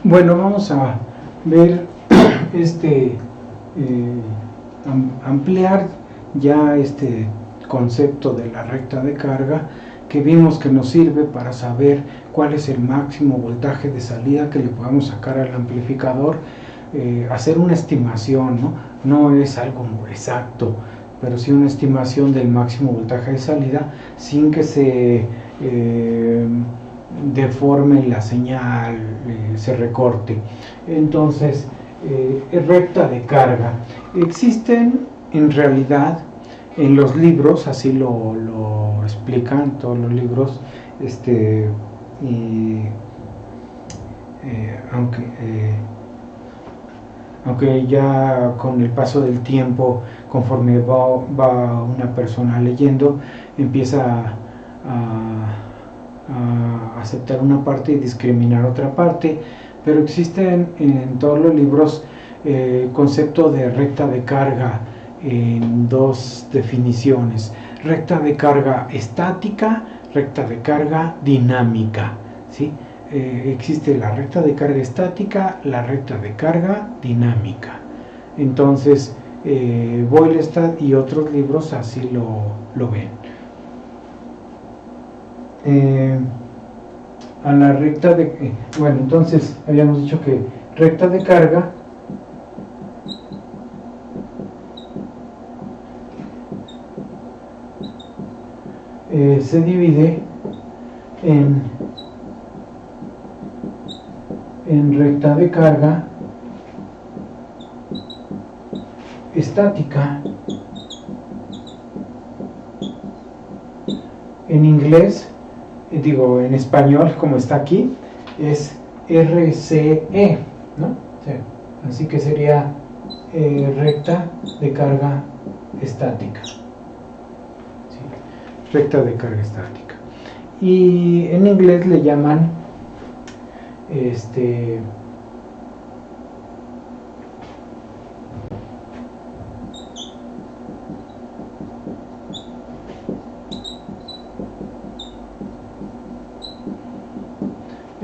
Bueno, vamos a ver ampliar ya este concepto de la recta de carga, que vimos que nos sirve para saber cuál es el máximo voltaje de salida que le podemos sacar al amplificador, hacer una estimación, no es algo exacto, pero sí una estimación del máximo voltaje de salida sin que se deforme la señal, se recorte. Entonces, recta de carga. Existen en realidad en los libros, así lo explican todos los libros, aunque ya con el paso del tiempo, conforme va una persona leyendo, empieza a aceptar una parte y discriminar otra parte, pero existen en todos los libros concepto de recta de carga en dos definiciones: recta de carga estática, recta de carga dinámica, ¿sí? Existe la recta de carga estática, la recta de carga dinámica. Entonces, Boylestad y otros libros así lo ven. A la recta de... bueno, entonces habíamos dicho que recta de carga se divide en recta de carga estática. En inglés, en español, como está aquí, es RCE, ¿no? Sí. Así que sería recta de carga estática. Sí. Recta de carga estática. Y en inglés le llaman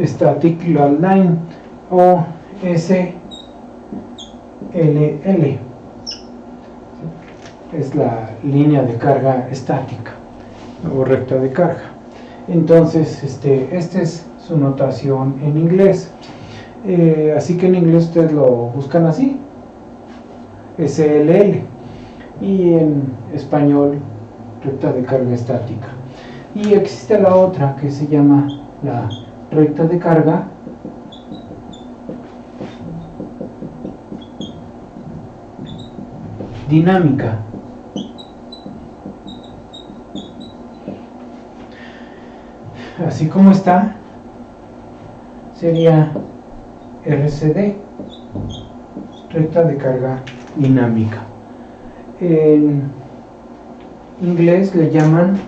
Static Load Line, o SLL. Es la línea de carga estática o recta de carga. Entonces, esta es su notación en inglés. Así que en inglés ustedes lo buscan así, SLL, y en español recta de carga estática. Y existe la otra que se llama la recta de carga dinámica. Así como está, sería RCD, recta de carga dinámica. En inglés le llaman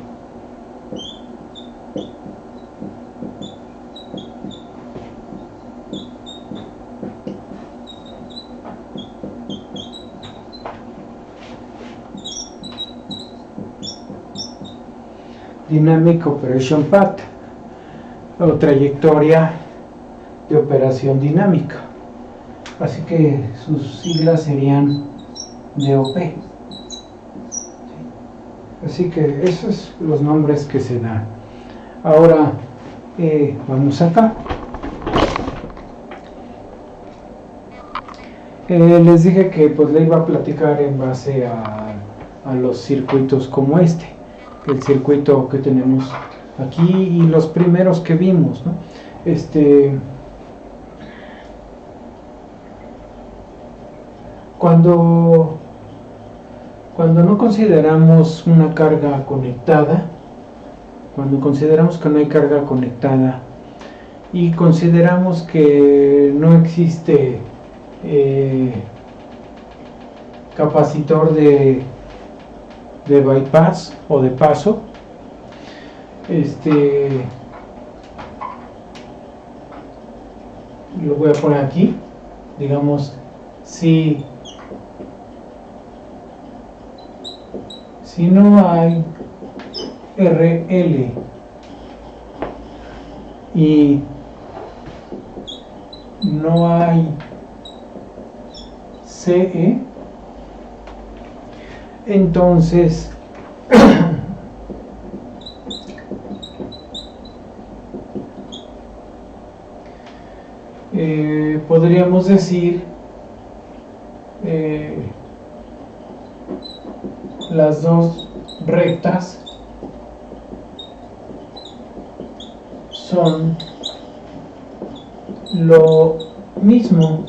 Dynamic Operation Path, o trayectoria de operación dinámica. Así que sus siglas serían DOP. Así que esos son los nombres que se dan. Ahora vamos acá. Les dije que pues le iba a platicar en base a los circuitos como el circuito que tenemos aquí y los primeros que vimos, ¿no? Cuando no consideramos una carga conectada, cuando consideramos que no hay carga conectada y consideramos que no existe capacitor de bypass o de paso, lo voy a poner aquí, digamos, si no hay RL y no hay CE, entonces podríamos decir las dos rectas son lo mismo.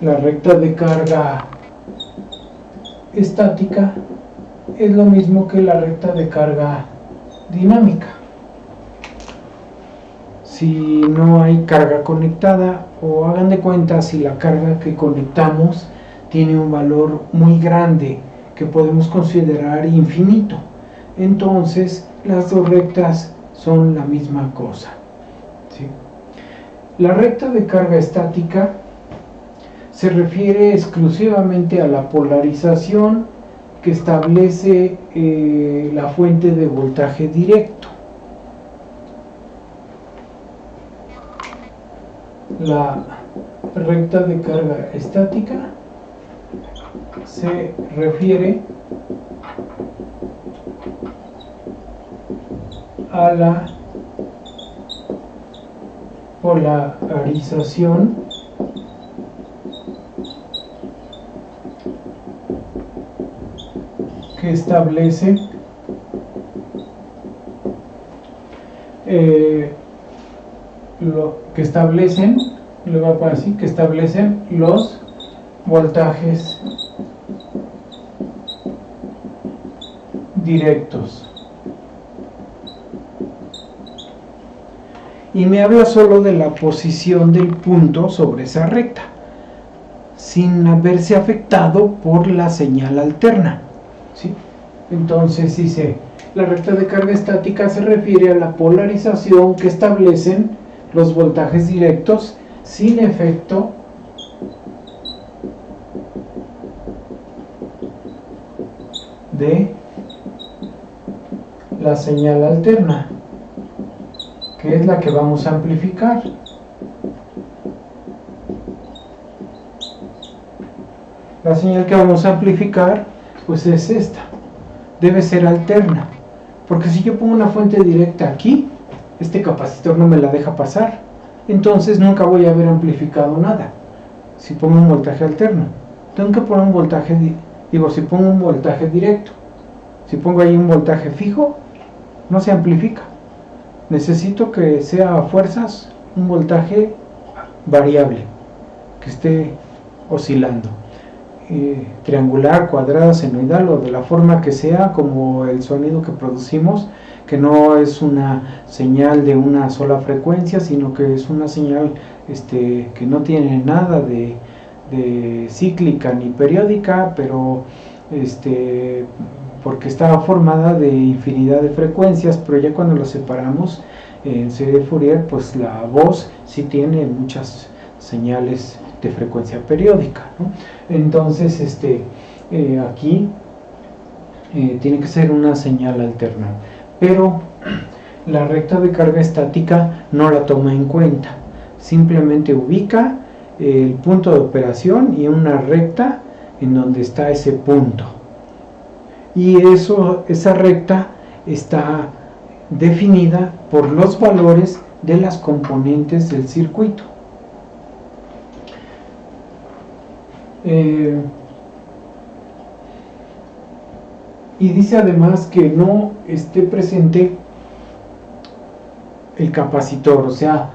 La recta de carga estática es lo mismo que la recta de carga dinámica. Si no hay carga conectada, o hagan de cuenta si la carga que conectamos tiene un valor muy grande que podemos considerar infinito, entonces las dos rectas son la misma cosa, ¿sí? La recta de carga estática se refiere exclusivamente a la polarización que establece la fuente de voltaje directo. La recta de carga estática se refiere a la polarización que establece le voy a poner así, que establecen los voltajes directos. Y me habla solo de la posición del punto sobre esa recta, sin haberse afectado por la señal alterna, ¿sí? Entonces dice, la recta de carga estática se refiere a la polarización que establecen los voltajes directos sin efecto de la señal alterna, que es la que vamos a amplificar. La señal que vamos a amplificar pues es esta, debe ser alterna, porque si yo pongo una fuente directa aquí, este capacitor no me la deja pasar, entonces nunca voy a haber amplificado nada. Si pongo un voltaje alterno, tengo que poner un voltaje, si pongo un voltaje directo, si pongo ahí un voltaje fijo, no se amplifica. Necesito que sea a fuerzas un voltaje variable, que esté oscilando, triangular, cuadrada, senoidal, o de la forma que sea, como el sonido que producimos, que no es una señal de una sola frecuencia, sino que es una señal que no tiene nada de cíclica ni periódica, pero porque está formada de infinidad de frecuencias, pero ya cuando lo separamos en serie de Fourier, pues la voz sí tiene muchas señales de frecuencia periódica, ¿no? Entonces aquí tiene que ser una señal alterna, pero la recta de carga estática no la toma en cuenta, simplemente ubica el punto de operación y una recta en donde está ese punto, y esa recta está definida por los valores de las componentes del circuito. Y dice además que no esté presente el capacitor, o sea,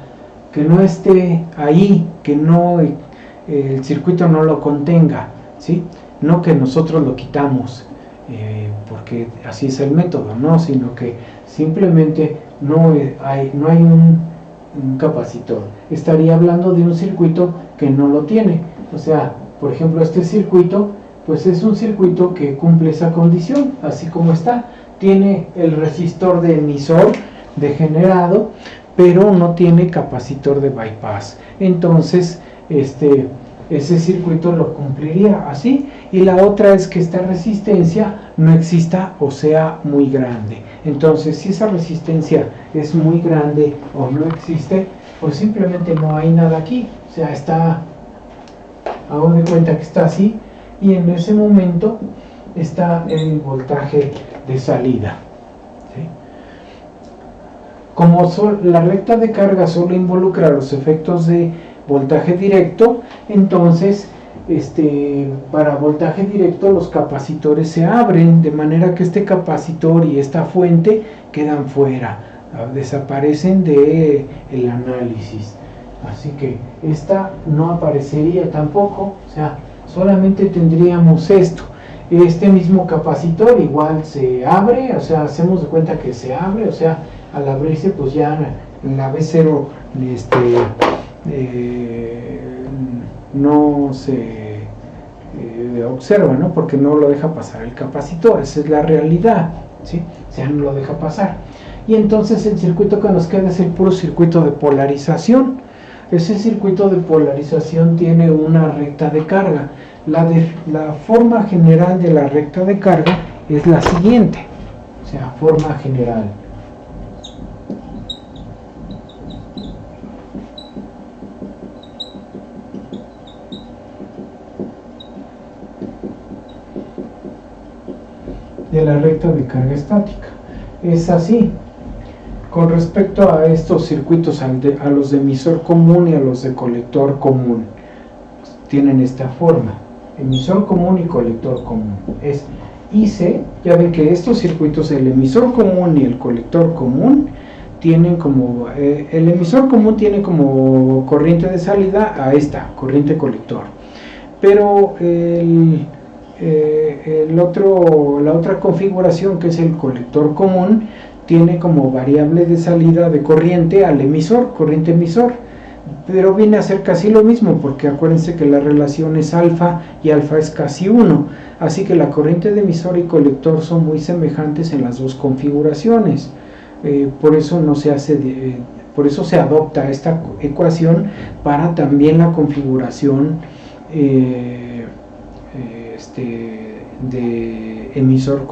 que no esté ahí, que no el circuito no lo contenga, ¿sí? No que nosotros lo quitamos, porque así es el método, no, sino que simplemente no hay un capacitor. Estaría hablando de un circuito que no lo tiene, o sea, por ejemplo, este circuito, pues es un circuito que cumple esa condición, así como está. Tiene el resistor de emisor degenerado, pero no tiene capacitor de bypass. Entonces, ese circuito lo cumpliría así. Y la otra es que esta resistencia no exista o sea muy grande. Entonces, si esa resistencia es muy grande o no existe, pues simplemente no hay nada aquí. O sea, está, hago de cuenta que está así, y en ese momento está el voltaje de salida. ¿Sí? Como la recta de carga solo involucra los efectos de voltaje directo, entonces para voltaje directo los capacitores se abren, de manera que este capacitor y esta fuente quedan fuera, desaparecen del análisis. Así que esta no aparecería tampoco, o sea, solamente tendríamos esto. Este mismo capacitor igual se abre, o sea, hacemos de cuenta que se abre, o sea, al abrirse pues ya la B0 no se observa, ¿no? Porque no lo deja pasar el capacitor, esa es la realidad, ¿sí? O sea, no lo deja pasar. Y entonces el circuito que nos queda es el puro circuito de polarización. Ese circuito de polarización tiene una recta de carga. La forma general de la recta de carga es la siguiente, o sea, forma general. De la recta de carga estática. Es así. Con respecto a estos circuitos, a los de emisor común y a los de colector común, tienen esta forma: emisor común y colector común. Es IC. Ya ven que estos circuitos, el emisor común y el colector común, tienen como, el emisor común tiene como corriente de salida a esta corriente colector, pero la otra configuración, que es el colector común, tiene como variable de salida de corriente al emisor, corriente emisor, pero viene a ser casi lo mismo, porque acuérdense que la relación es alfa y alfa es casi 1, así que la corriente de emisor y colector son muy semejantes en las dos configuraciones. Por eso por eso se adopta esta ecuación para también la configuración de emisor,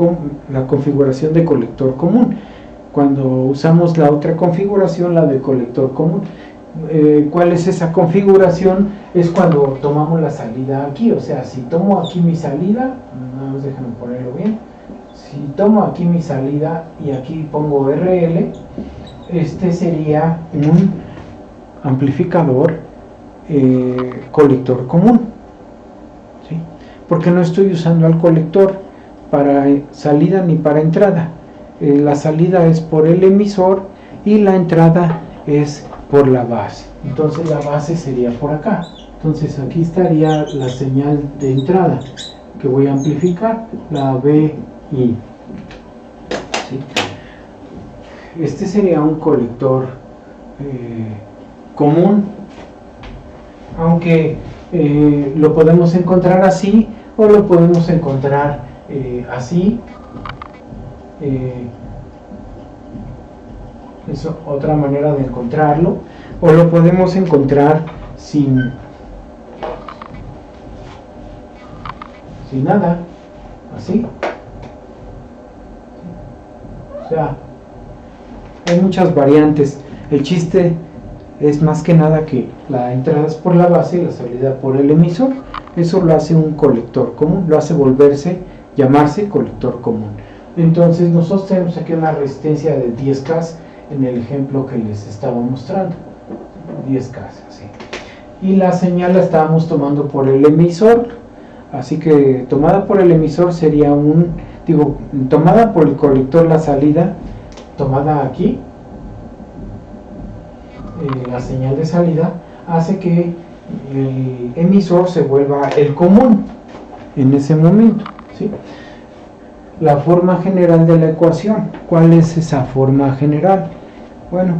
la configuración de colector común. Cuando usamos la otra configuración, la de colector común, ¿cuál es esa configuración? Es cuando tomamos la salida aquí, o sea, si tomo aquí mi salida, no, déjenme ponerlo bien, si tomo aquí mi salida y aquí pongo RL, este sería un amplificador colector común, ¿sí? Porque no estoy usando al colector para salida ni para entrada. La salida es por el emisor y la entrada es por la base. Entonces la base sería por acá. Entonces aquí estaría la señal de entrada que voy a amplificar, la BI. ¿Sí? Este sería un colector común, aunque lo podemos encontrar así o lo podemos encontrar así. Es otra manera de encontrarlo, o lo podemos encontrar sin nada, así. O sea, hay muchas variantes. El chiste es más que nada que la entrada es por la base y la salida por el emisor. Eso lo hace un colector común, lo hace llamarse colector común. Entonces nosotros tenemos aquí una resistencia de 10K en el ejemplo que les estaba mostrando, 10K, así. Y la señal la estábamos tomando por el emisor, así que tomada por el emisor sería tomada por el colector la salida, tomada aquí, la señal de salida hace que el emisor se vuelva el común en ese momento, ¿sí? La forma general de la ecuación, ¿cuál es esa forma general? Bueno,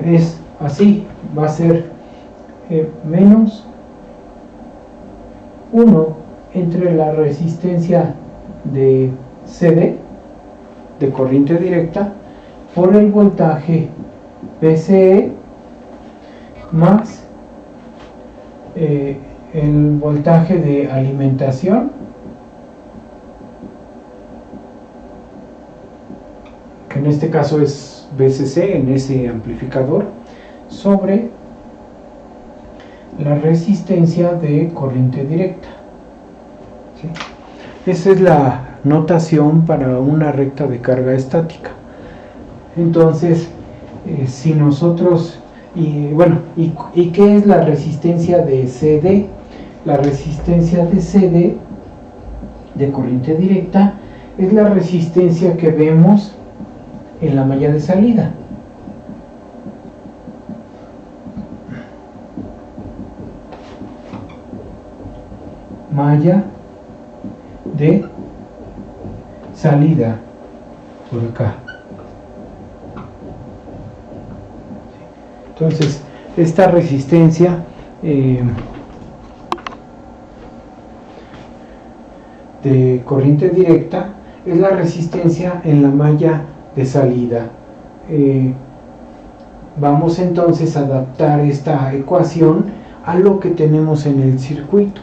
es así, va a ser menos 1 entre la resistencia de CD, de corriente directa, por el voltaje PCE, más el voltaje de alimentación, que en este caso es VCC en ese amplificador, sobre la resistencia de corriente directa. ¿Sí? Esa es la notación para una recta de carga estática. Entonces, si nosotros, ¿y qué es la resistencia de CD? La resistencia de CD, de corriente directa, es la resistencia que vemos en la malla de salida. Malla de salida, por acá. Entonces, esta resistencia de corriente directa es la resistencia en la malla de salida. Vamos entonces a adaptar esta ecuación a lo que tenemos en el circuito,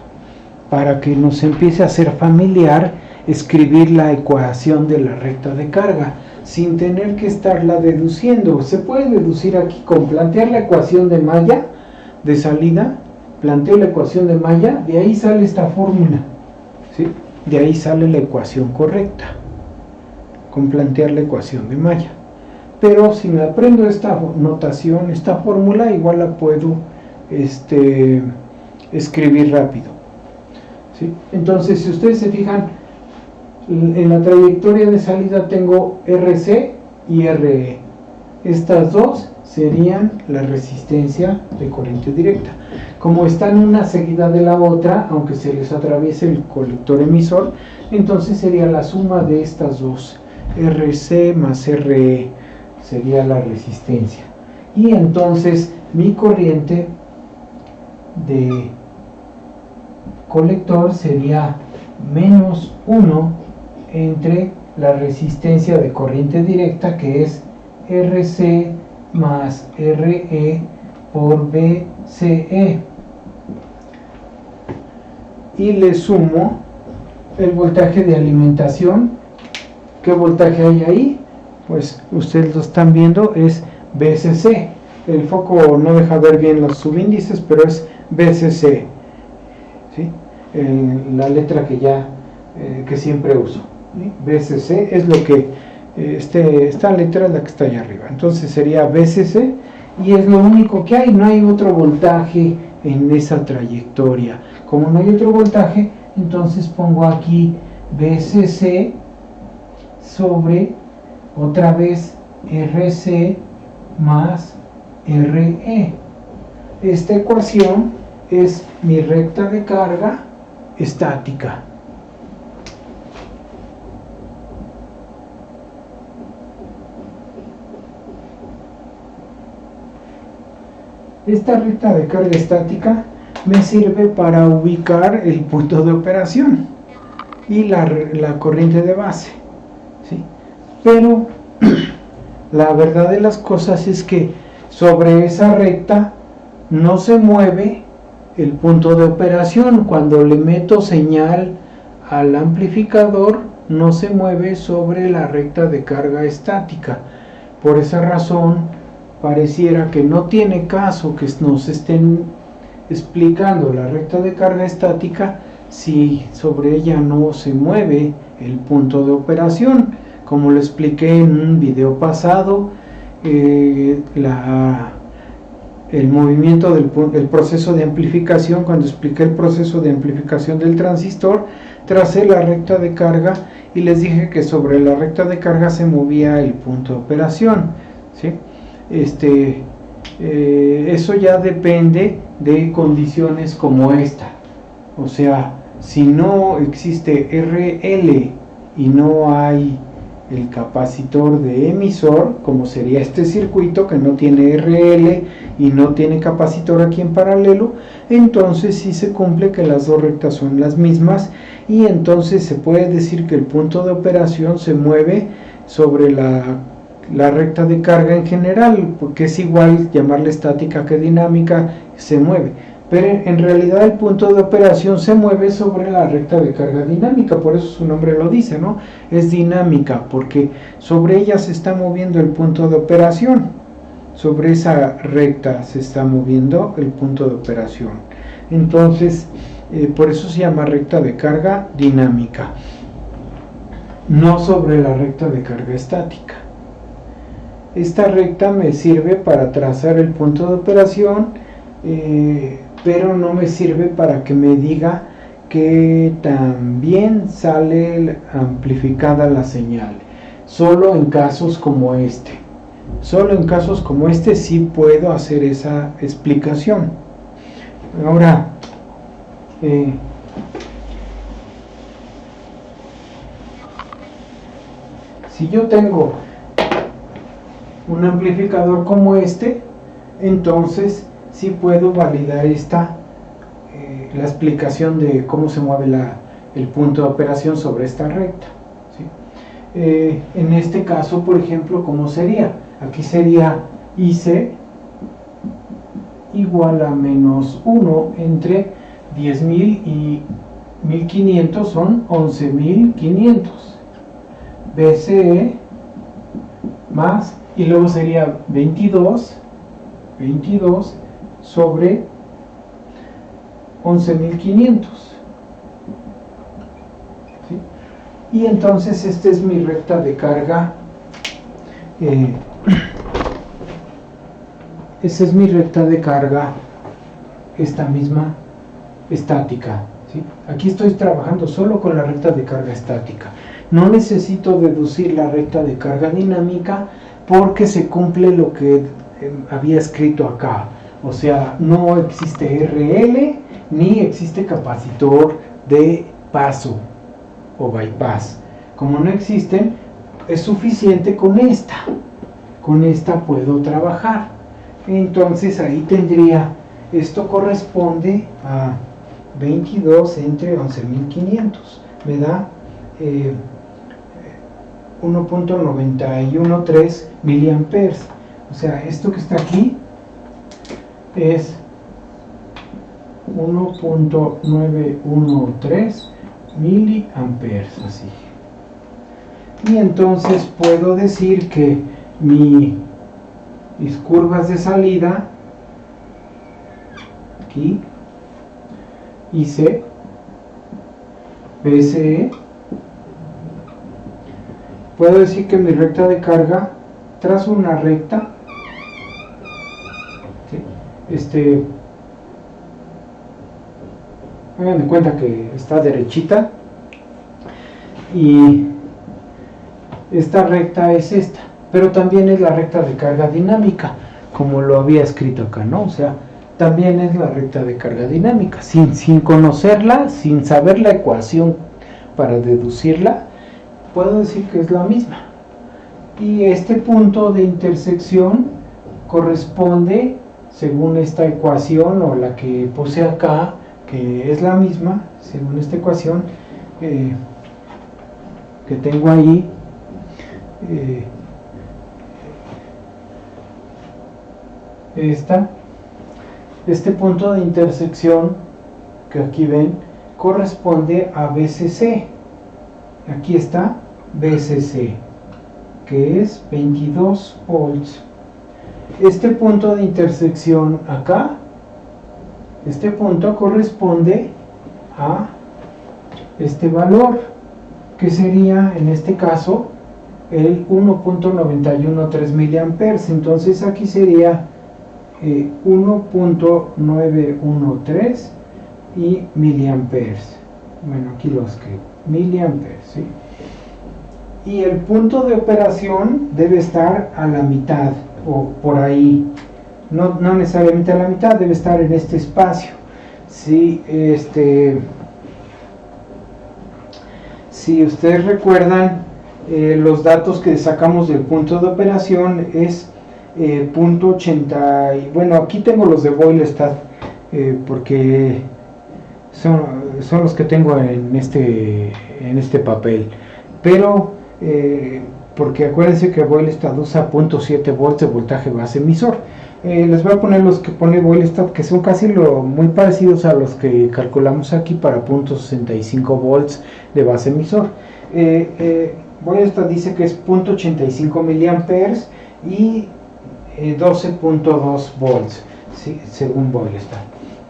para que nos empiece a ser familiar escribir la ecuación de la recta de carga, sin tener que estarla deduciendo. Se puede deducir aquí con plantear la ecuación de malla de salida, planteo la ecuación de malla, de ahí sale esta fórmula, ¿sí? De ahí sale la ecuación correcta, con plantear la ecuación de malla. Pero si me aprendo esta notación, esta fórmula, igual la puedo escribir rápido. ¿Sí? Entonces, si ustedes se fijan, en la trayectoria de salida tengo RC y RE. Estas dos serían la resistencia de corriente directa. Como están una seguida de la otra, aunque se les atraviese el colector emisor, entonces sería la suma de estas dos, RC más RE, sería la resistencia. Y entonces mi corriente de colector sería menos 1 entre la resistencia de corriente directa, que es RC más RE por BCE, y le sumo el voltaje de alimentación. ¿Qué voltaje hay ahí? Pues ustedes lo están viendo, es BCC. El foco no deja ver bien los subíndices, pero es BCC, ¿sí? La letra que siempre uso, ¿sí? BCC es lo que esta letra es la que está allá arriba. Entonces sería BCC, y es lo único que hay. No hay otro voltaje en esa trayectoria. Como no hay otro voltaje, entonces pongo aquí BCC sobre otra vez RC más RE. Esta ecuación es mi recta de carga estática. Esta recta de carga estática me sirve para ubicar el punto de operación y la corriente de base, ¿sí? Pero la verdad de las cosas es que sobre esa recta no se mueve el punto de operación. Cuando le meto señal al amplificador, no se mueve sobre la recta de carga estática. Por esa razón, pareciera que no tiene caso que nos estén explicando la recta de carga estática si sobre ella no se mueve el punto de operación. Como lo expliqué en un video pasado, el movimiento del proceso de amplificación, cuando expliqué el proceso de amplificación del transistor, tracé la recta de carga y les dije que sobre la recta de carga se movía el punto de operación, ¿sí? Eso ya depende de condiciones como esta. O sea, si no existe RL y no hay el capacitor de emisor, como sería este circuito que no tiene RL y no tiene capacitor aquí en paralelo, entonces sí se cumple que las dos rectas son las mismas, y entonces se puede decir que el punto de operación se mueve sobre la recta de carga en general, porque es igual llamarla estática que dinámica, se mueve. pero en realidad el punto de operación se mueve sobre la recta de carga dinámica, por eso su nombre lo dice, ¿no? Es dinámica, porque sobre ella se está moviendo el punto de operación, sobre esa recta se está moviendo el punto de operación. Entonces, por eso se llama recta de carga dinámica, no sobre la recta de carga estática. Esta recta me sirve para trazar el punto de operación, pero no me sirve para que me diga que también sale amplificada la señal. Solo en casos como este. Solo en casos como este sí puedo hacer esa explicación. Ahora, si yo tengo un amplificador como este, entonces sí puedo validar la explicación de cómo se mueve el punto de operación sobre esta recta, ¿sí? En este caso, por ejemplo, ¿cómo sería? Aquí sería IC igual a menos 1 entre 10.000 y 1.500 son 11.500. BCE más, y luego sería 22 sobre 11.500, ¿sí? Y entonces esta es mi recta de carga, esa es mi recta de carga, esta misma estática, ¿sí? Aquí estoy trabajando solo con la recta de carga estática, no necesito deducir la recta de carga dinámica porque se cumple lo que había escrito acá, o sea, no existe RL ni existe capacitor de paso o bypass. Como no existen, es suficiente con esta puedo trabajar. Entonces ahí tendría, esto corresponde a 22 entre 11.500, me da 1.913 miliamperes. O sea, esto que está aquí es 1.913 miliamperes, así. Y entonces puedo decir que mis curvas de salida, aquí, IC, BCE, puedo decir que mi recta de carga, trazo una recta, ¿sí? Hagan de cuenta que está derechita y esta recta es esta, pero también es la recta de carga dinámica, como lo había escrito acá, ¿no? O sea, también es la recta de carga dinámica, sin conocerla, sin saber la ecuación para deducirla, puedo decir que es la misma. Y este punto de intersección corresponde, según esta ecuación o la que puse acá, que es la misma, según esta ecuación que tengo ahí, este punto de intersección que aquí ven corresponde a BCC. Aquí está BCC, que es 22 volts. Este punto de intersección acá, este punto corresponde a este valor, que sería en este caso el 1.913 miliamperes. Entonces aquí sería 1.913 y miliamperes. Bueno, aquí lo escribo, miliamperes, ¿sí? Y el punto de operación debe estar a la mitad o por ahí, no necesariamente a la mitad, debe estar en este espacio. Si ustedes recuerdan, los datos que sacamos del punto de operación es punto 80, y bueno, aquí tengo los de Boylestad porque son los que tengo en este papel, pero porque acuérdense que Boylestad usa 0.7 volts de voltaje base emisor. Les voy a poner los que pone Boylestad, que son casi muy parecidos a los que calculamos aquí para 0.65 volts de base emisor. Boylestad dice que es 0.85 miliamperes y 12.2 volts, ¿sí? Según Boylestad.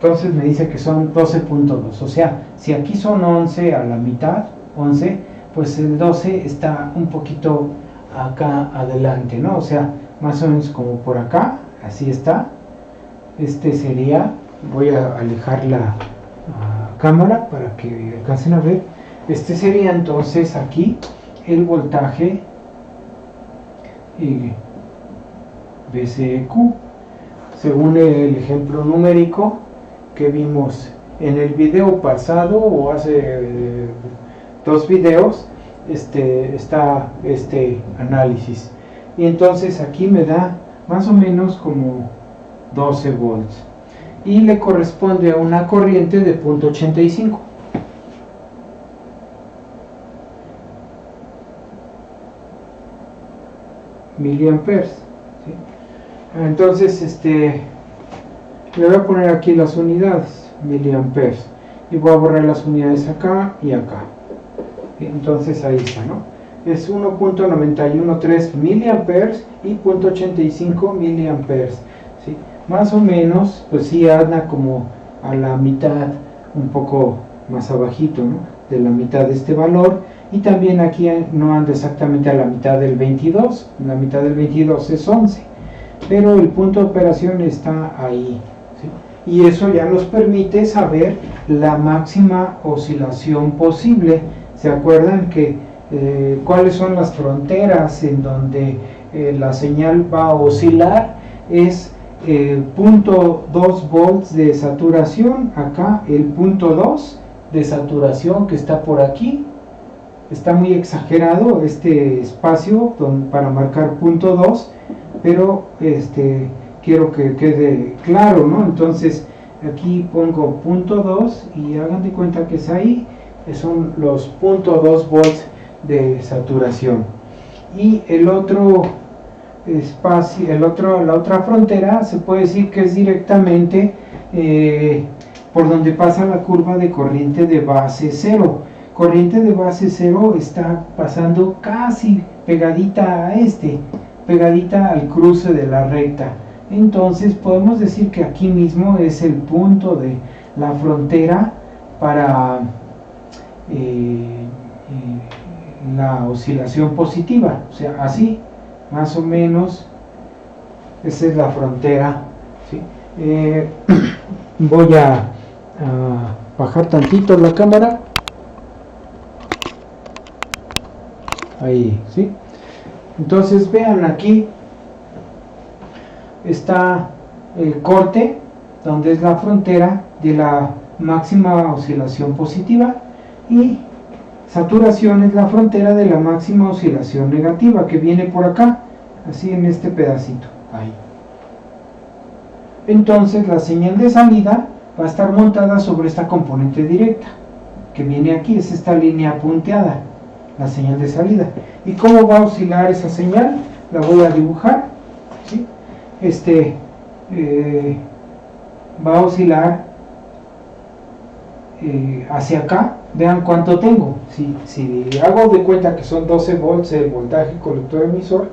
Entonces me dice que son 12.2, o sea, si aquí son 11 a la mitad, 11, pues el 12 está un poquito acá adelante, ¿no? O sea, más o menos como por acá, así está. Este sería, voy a alejar la cámara para que alcancen a ver. Este sería entonces aquí el voltaje BCQ, según el ejemplo numérico que vimos en el video pasado o hace 2 videos. Está este análisis, y entonces aquí me da más o menos como 12 volts y le corresponde a una corriente de 0.85 miliamperes, ¿sí? Entonces le voy a poner aquí las unidades, miliamperes, y voy a borrar las unidades acá y acá. Entonces ahí está, ¿no? Es 1.913 miliamperes y 0.85 miliamperes, ¿sí? Más o menos, pues sí anda como a la mitad, un poco más abajito, ¿no? De la mitad de este valor, y también aquí no anda exactamente a la mitad del 22, la mitad del 22 es 11, pero el punto de operación está ahí, ¿sí? Y eso ya nos permite saber la máxima oscilación posible. ¿Se acuerdan que cuáles son las fronteras en donde la señal va a oscilar? Es 0.2 volts de saturación, acá el 0.2 de saturación que está por aquí. Está muy exagerado este espacio para marcar 0.2, pero quiero que quede claro, ¿no? Entonces aquí pongo 0.2 y hagan de cuenta que es ahí, son los 0.2 volts de saturación. Y el otro espacio, la otra frontera, se puede decir que es directamente por donde pasa la curva de corriente de base cero. Corriente de base cero está pasando casi pegadita a pegadita al cruce de la recta. Entonces podemos decir que aquí mismo es el punto de la frontera para la oscilación positiva, o sea, así más o menos esa es la frontera, ¿sí? Voy a bajar tantito la cámara, ahí, ¿sí? Entonces vean, aquí está el corte donde es la frontera de la máxima oscilación positiva, y saturación es la frontera de la máxima oscilación negativa, que viene por acá, así en este pedacito, ahí. Entonces la señal de salida va a estar montada sobre esta componente directa, que viene aquí, es esta línea punteada, la señal de salida. ¿Y cómo va a oscilar esa señal? La voy a dibujar, ¿sí? Va a oscilar hacia acá. Vean cuánto tengo. Si hago de cuenta que son 12 volts el voltaje colector emisor,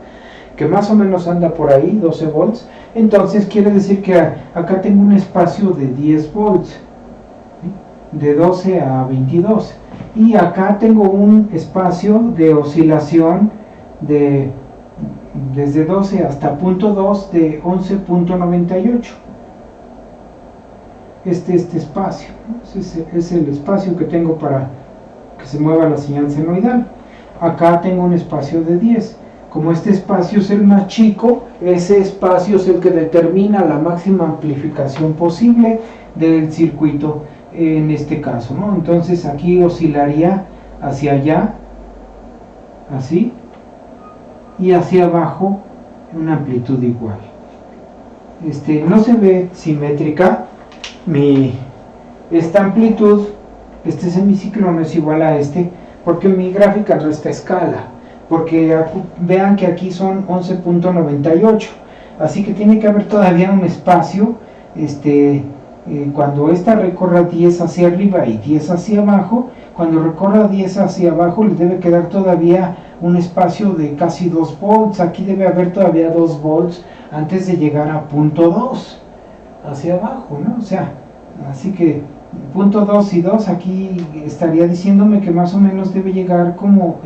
que más o menos anda por ahí, 12 volts, entonces quiere decir que acá tengo un espacio de 10 volts, ¿sí? De 12 a 22, y acá tengo un espacio de oscilación desde 12 hasta 0.2 de 11.98. Este espacio, ¿no? Es el espacio que tengo para que se mueva la señal senoidal. Acá tengo un espacio de 10. Como este espacio es el más chico, ese espacio es el que determina la máxima amplificación posible del circuito en este caso, ¿no? Entonces aquí oscilaría hacia allá, así, y hacia abajo una amplitud igual. No se ve simétrica. Esta amplitud, este semiciclo no es igual a porque mi gráfica no está a escala. porque vean que aquí son 11.98, así que tiene que haber todavía un espacio, cuando esta recorra 10 hacia arriba y 10 hacia abajo, cuando recorra 10 hacia abajo le debe quedar todavía un espacio de casi 2 volts, aquí debe haber todavía 2 volts antes de llegar a punto 2 hacia abajo, ¿no? O sea, así que punto 2 y 2 aquí estaría diciéndome que más o menos debe llegar como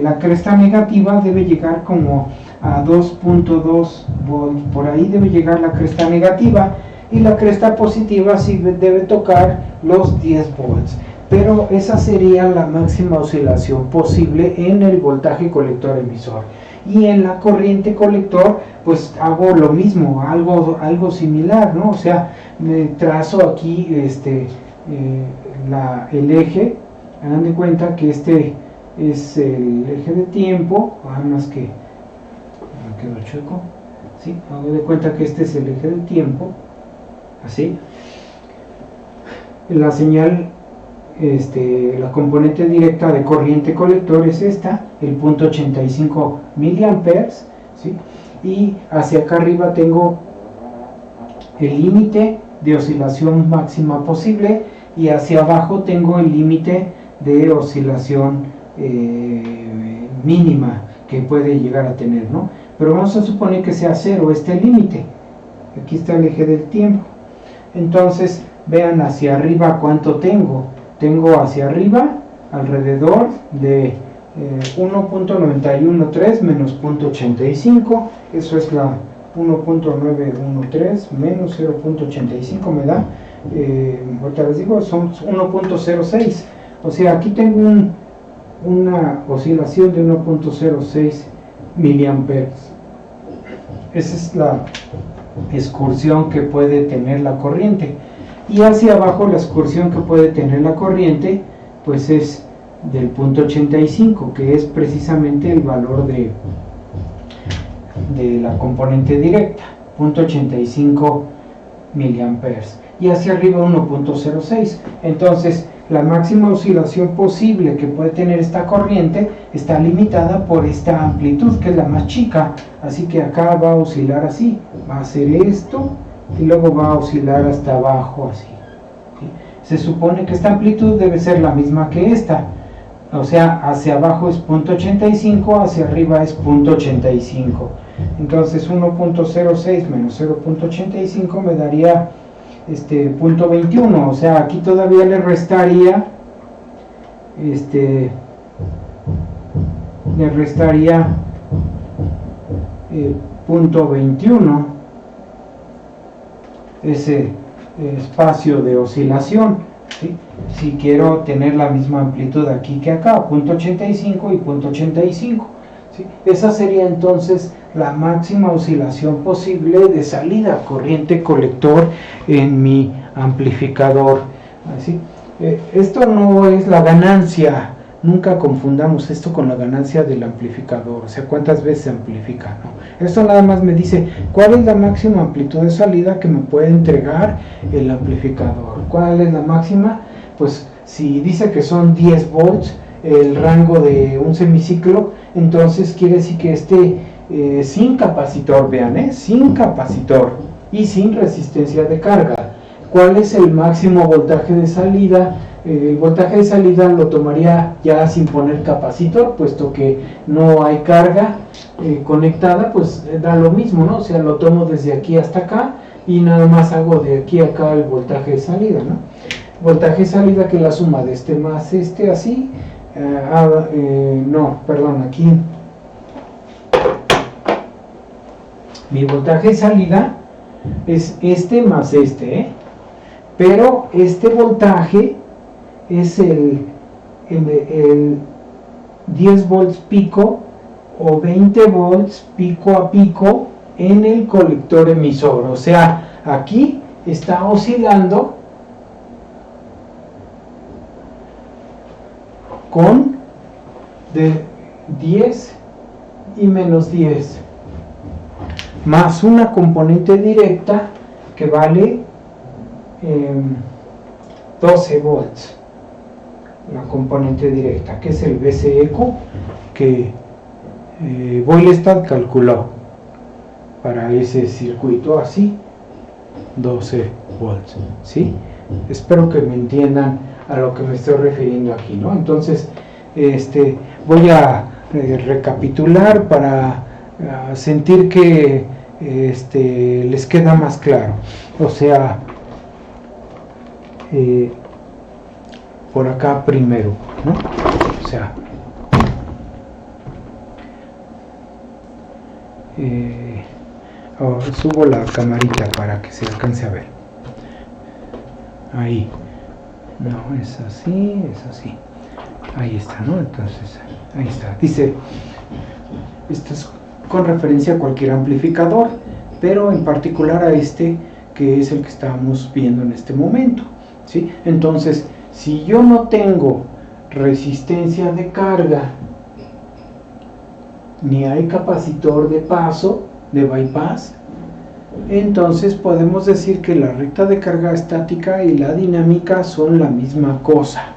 la cresta negativa debe llegar como a 2.2 volts, por ahí debe llegar la cresta negativa, y la cresta positiva sí debe tocar los 10 volts, pero esa sería la máxima oscilación posible en el voltaje colector emisor. Y en la corriente colector pues hago lo mismo, algo similar, ¿no? O sea, me trazo aquí el eje, hagan de cuenta que este es el eje de tiempo, además que me quedo chueco, ¿sí? Hago de cuenta que este es el eje de tiempo, así. La señal, la componente directa de corriente colector es esta, el punto 85 miliamperes, ¿sí? Y hacia acá arriba tengo el límite de oscilación máxima posible, y hacia abajo tengo el límite de oscilación mínima que puede llegar a tener, ¿no? Pero vamos a suponer que sea cero este límite. Aquí está el eje del tiempo. Entonces vean hacia arriba cuánto tengo. Tengo hacia arriba alrededor de 1.913 menos 0.85, eso es la 1.913 menos 0.85 me da, ahorita les digo, son 1.06, o sea, aquí tengo una oscilación de 1.06 miliamperes. Esa es la excursión que puede tener la corriente, y hacia abajo la excursión que puede tener la corriente pues es del punto 85, que es precisamente el valor de la componente directa, punto 85 miliamperes, y hacia arriba 1.06. Entonces la máxima oscilación posible que puede tener esta corriente está limitada por esta amplitud, que es la más chica, así que acá va a oscilar así, va a hacer esto y luego va a oscilar hasta abajo así, ¿sí? Se supone que esta amplitud debe ser la misma que esta, o sea, hacia abajo es 0.85, hacia arriba es 0.85. Entonces 1.06 menos 0.85 me daría 0.21, o sea, aquí todavía le restaría 0.21 ese espacio de oscilación, ¿sí? Si quiero tener la misma amplitud aquí que acá, 0.85 y 0.85, ¿sí? Esa sería entonces la máxima oscilación posible de salida corriente colector en mi amplificador, ¿sí? Esto no es la ganancia, nunca confundamos esto con la ganancia del amplificador, o sea, cuántas veces se amplifica, ¿no? Esto nada más me dice cuál es la máxima amplitud de salida que me puede entregar el amplificador. ¿Cuál es la máxima? Pues si dice que son 10 volts el rango de un semiciclo, entonces quiere decir que sin capacitor, vean, sin capacitor y sin resistencia de carga. ¿Cuál es el máximo voltaje de salida? El voltaje de salida lo tomaría ya sin poner capacitor, puesto que no hay carga conectada, pues da lo mismo, ¿no? O sea, lo tomo desde aquí hasta acá y nada más hago de aquí a acá el voltaje de salida, ¿no? Voltaje de salida, que es la suma de este más así, aquí mi voltaje de salida es este más pero este voltaje es el 10 volts pico o 20 volts pico a pico en el colector emisor, o sea, aquí está oscilando con de 10 y menos 10, más una componente directa que vale 12 volts. la componente directa, que es el VC eco que Boylestad calculó para ese circuito así, 12 volts, ¿sí? Espero que me entiendan a lo que me estoy refiriendo aquí, ¿no? Entonces, voy a recapitular para sentir que les queda más claro. O sea, por acá primero, ¿no? O sea, subo la camarita para que se alcance a ver. Ahí. No, es así, es así. Ahí está, ¿no? Entonces, ahí está. Dice, esto es con referencia a cualquier amplificador, pero en particular a que es el que estamos viendo en este momento, ¿sí? Entonces, si yo no tengo resistencia de carga, ni hay capacitor de paso, de bypass, entonces podemos decir que la recta de carga estática y la dinámica son la misma cosa.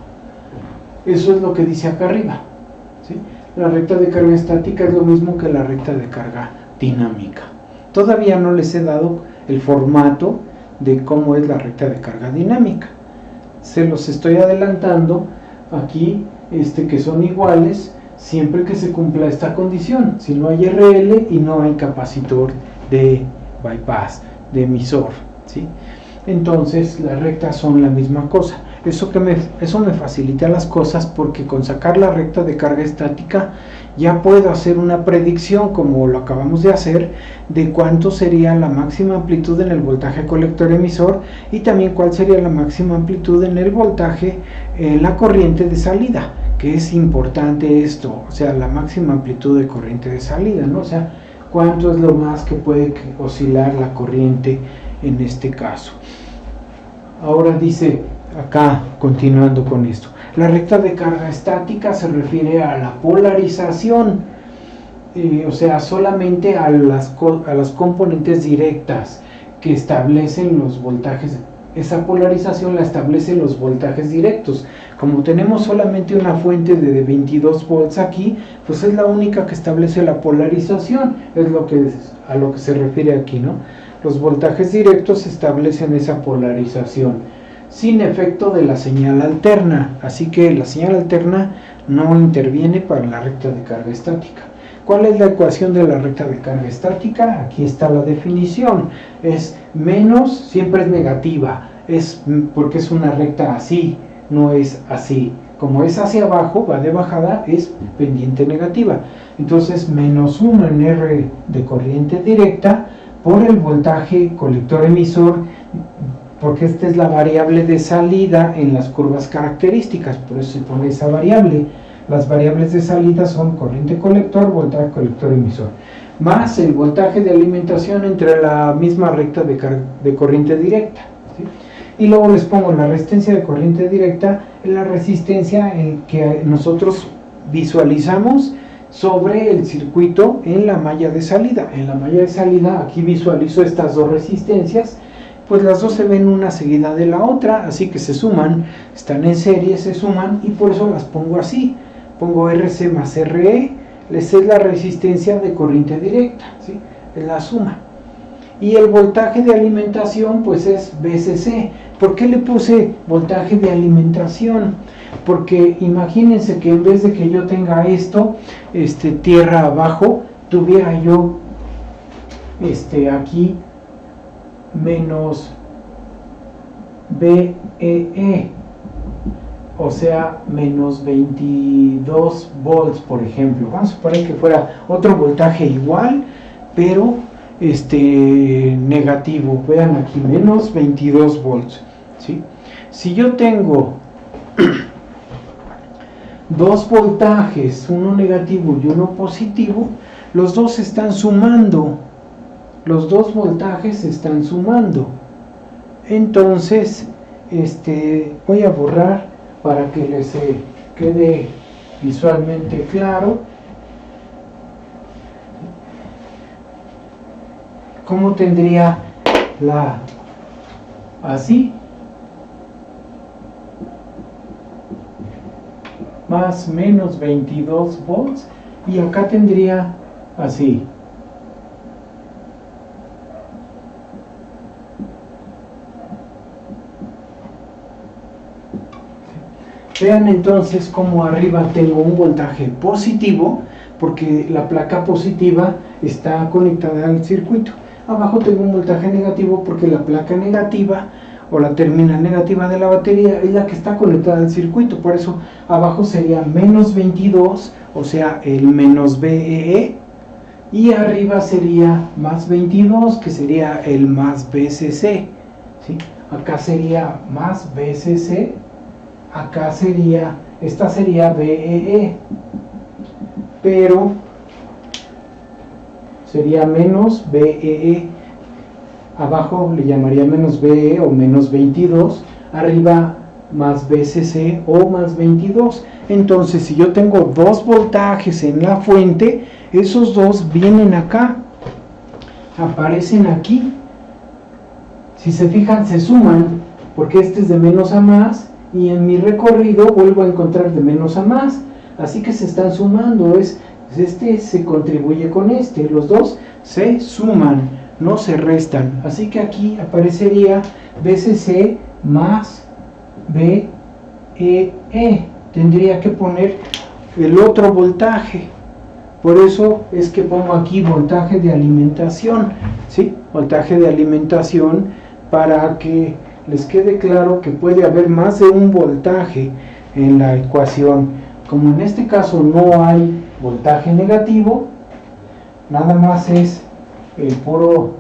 Eso es lo que dice acá arriba, ¿sí? La recta de carga estática es lo mismo que la recta de carga dinámica. Todavía no les he dado el formato de cómo es la recta de carga dinámica. Se los estoy adelantando aquí, que son iguales siempre que se cumpla esta condición. Si no hay RL y no hay capacitor de bypass, de emisor, ¿sí? Entonces las rectas son la misma cosa. Eso me facilita las cosas, porque con sacar la recta de carga estática ya puedo hacer una predicción, como lo acabamos de hacer, de cuánto sería la máxima amplitud en el voltaje colector emisor y también cuál sería la máxima amplitud en el voltaje en la corriente de salida, que es importante esto, o sea, la máxima amplitud de corriente de salida, ¿no? O sea, cuánto es lo más que puede oscilar la corriente en este caso. Ahora dice acá, continuando con esto, la recta de carga estática se refiere a la polarización, o sea, solamente a las componentes directas que establecen los voltajes. Esa polarización la establecen los voltajes directos. Como tenemos solamente una fuente de 22 volts aquí, pues es la única que establece la polarización, es a lo que se refiere aquí, ¿no? Los voltajes directos establecen esa polarización sin efecto de la señal alterna, así que la señal alterna no interviene para la recta de carga estática. ¿Cuál es la ecuación de la recta de carga estática? Aquí está la definición. Es menos, siempre es negativa, porque es una recta así, no es así. Como es hacia abajo, va de bajada, es pendiente negativa. Entonces, menos 1 en R de corriente directa por el voltaje colector emisor, porque esta es la variable de salida en las curvas características, por eso se pone esa variable. Las variables de salida son corriente colector, voltaje colector emisor, más el voltaje de alimentación entre la misma recta de corriente directa, ¿sí? Y luego les pongo la resistencia de corriente directa, la resistencia que nosotros visualizamos sobre el circuito en la malla de salida. En la malla de salida aquí visualizo estas dos resistencias, pues las dos se ven una seguida de la otra, así que se suman, están en serie, se suman, y por eso las pongo así. Pongo RC más RE, esa es la resistencia de corriente directa, ¿sí? Es la suma. Y el voltaje de alimentación pues es VCC. ¿Por qué le puse voltaje de alimentación? Porque imagínense que en vez de que yo tenga esto, tierra abajo, tuviera yo aquí menos VEE, o sea, menos 22 volts, por ejemplo. Vamos a suponer que fuera otro voltaje igual, pero negativo. Vean aquí, menos 22 volts, ¿sí? Si yo tengo dos voltajes, uno negativo y uno positivo, los dos están sumando. Los dos voltajes están sumando. Entonces, voy a borrar para que les quede visualmente claro. ¿Cómo tendría así? más menos 22 volts, y acá tendría así. Vean entonces cómo arriba tengo un voltaje positivo, porque la placa positiva está conectada al circuito. Abajo tengo un voltaje negativo porque la placa negativa o la terminal negativa de la batería es la que está conectada al circuito. Por eso abajo sería menos 22, o sea, el menos VEE, y arriba sería más 22, que sería el más VCC, ¿sí? Acá sería más VCC, acá sería, esta sería VEE, pero sería menos VEE. Abajo le llamaría menos VE o menos 22, arriba más VCC o más 22. Entonces, si yo tengo dos voltajes en la fuente, esos dos vienen acá, aparecen aquí. Si se fijan, se suman, porque este es de menos a más, y en mi recorrido vuelvo a encontrar de menos a más. Así que se están sumando, este se contribuye con este, los dos se suman, no se restan. Así que aquí aparecería VCC más VEE. Tendría que poner el otro voltaje. Por eso es que pongo aquí voltaje de alimentación, ¿sí? Voltaje de alimentación, para que les quede claro que puede haber más de un voltaje en la ecuación. Como en este caso no hay voltaje negativo, nada más es el puro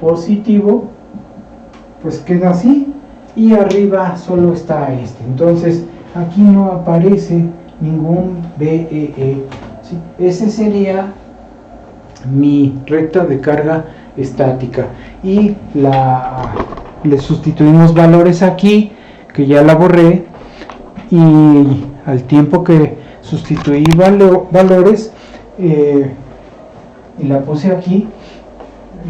positivo, pues queda así, y arriba solo está este. Entonces aquí no aparece ningún VEE, ¿sí? Ese sería mi recta de carga estática, y le sustituimos valores aquí, que ya la borré, y al tiempo que sustituí valores, y la puse aquí,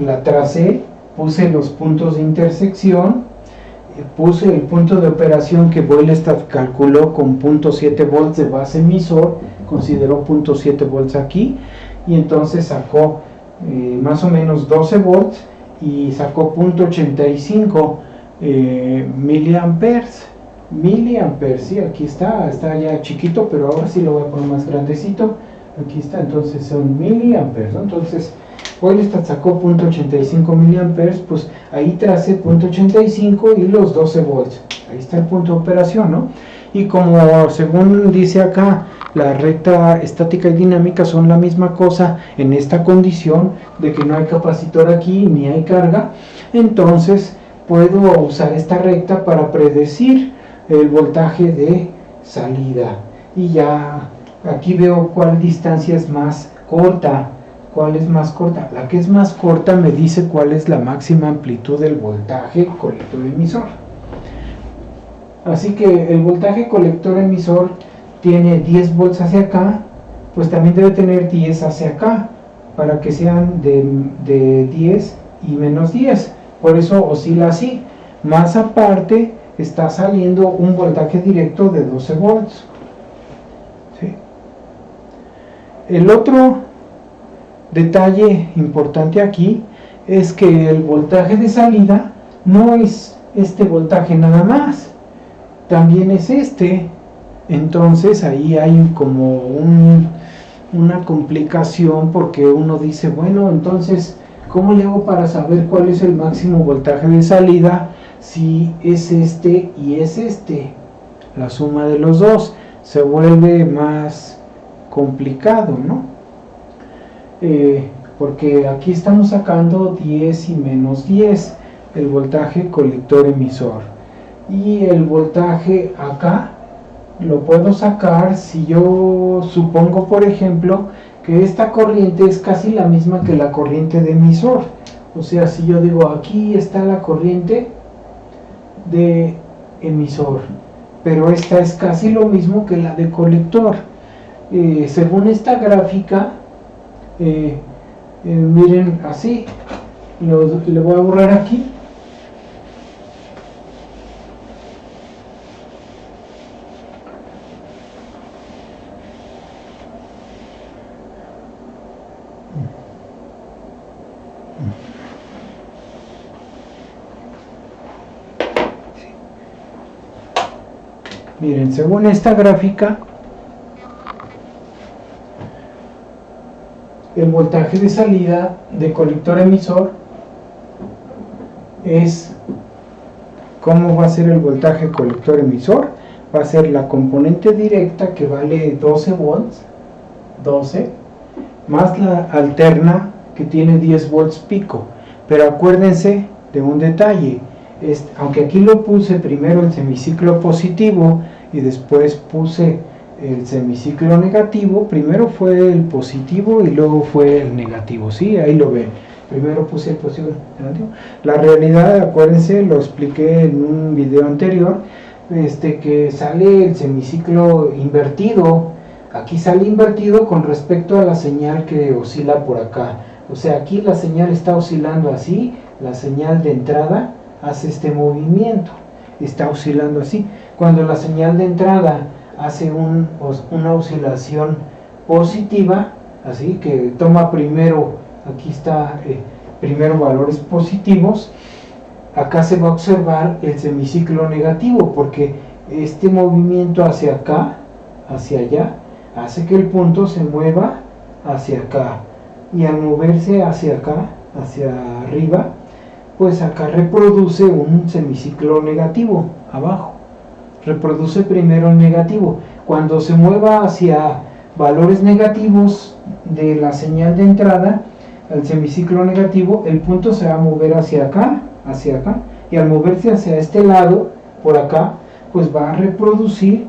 la tracé, puse los puntos de intersección, puse el punto de operación que Boylestad calculó con 0.7 volts de base emisor, consideró 0.7 volts aquí, y entonces sacó más o menos 12 volts, y sacó 0.85 miliamperes, sí, aquí está ya chiquito, pero ahora sí lo voy a poner más grandecito, aquí está, entonces son miliamperes, ¿no? Entonces Boylestad sacó 0.85 miliamperes, pues ahí tracé 0.85 y los 12 volts, ahí está el punto de operación, ¿no? Y como según dice acá, la recta estática y dinámica son la misma cosa en esta condición de que no hay capacitor aquí ni hay carga, entonces puedo usar esta recta para predecir el voltaje de salida. Y ya aquí veo cuál distancia es más corta. ¿Cuál es más corta? La que es más corta me dice cuál es la máxima amplitud del voltaje colector emisor. Así que el voltaje colector emisor tiene 10 volts hacia acá, pues también debe tener 10 hacia acá, para que sean de 10 y menos 10. Por eso oscila así. Más aparte está saliendo un voltaje directo de 12 volts. ¿Sí? El otro detalle importante aquí es que el voltaje de salida no es este voltaje nada más, también es este. Entonces ahí hay como una complicación, porque uno dice, bueno, entonces ¿cómo le hago para saber cuál es el máximo voltaje de salida si es este y es este? La suma de los dos se vuelve más complicado, ¿no? Porque aquí estamos sacando 10 y menos 10, el voltaje colector emisor, y el voltaje acá lo puedo sacar si yo supongo, por ejemplo, que esta corriente es casi la misma que la corriente de emisor. O sea, si yo digo, aquí está la corriente de emisor, pero esta es casi lo mismo que la de colector. Según esta gráfica, miren así, le voy a borrar aquí. Miren, según esta gráfica, el voltaje de salida de colector emisor es, ¿cómo va a ser el voltaje colector emisor? Va a ser la componente directa, que vale 12 volts, 12, más la alterna, que tiene 10 volts pico. Pero acuérdense de un detalle, aunque aquí lo puse primero el semiciclo positivo y después puse el semiciclo negativo, primero fue el positivo y luego fue el negativo, ¿sí? Ahí lo ven. Primero puse el positivo y el negativo. La realidad, acuérdense, lo expliqué en un video anterior, que sale el semiciclo invertido. Aquí sale invertido con respecto a la señal que oscila por acá. O sea, aquí la señal está oscilando así, la señal de entrada hace este movimiento, está oscilando así. Cuando la señal de entrada hace una oscilación positiva, así que toma primero, aquí está, primero valores positivos, acá se va a observar el semiciclo negativo, porque este movimiento hacia acá, hacia allá, hace que el punto se mueva hacia acá, y al moverse hacia acá, hacia arriba, pues acá reproduce un semiciclo negativo, abajo, reproduce primero el negativo. Cuando se mueva hacia valores negativos de la señal de entrada, el semiciclo negativo, el punto se va a mover hacia acá, y al moverse hacia este lado, por acá, pues va a reproducir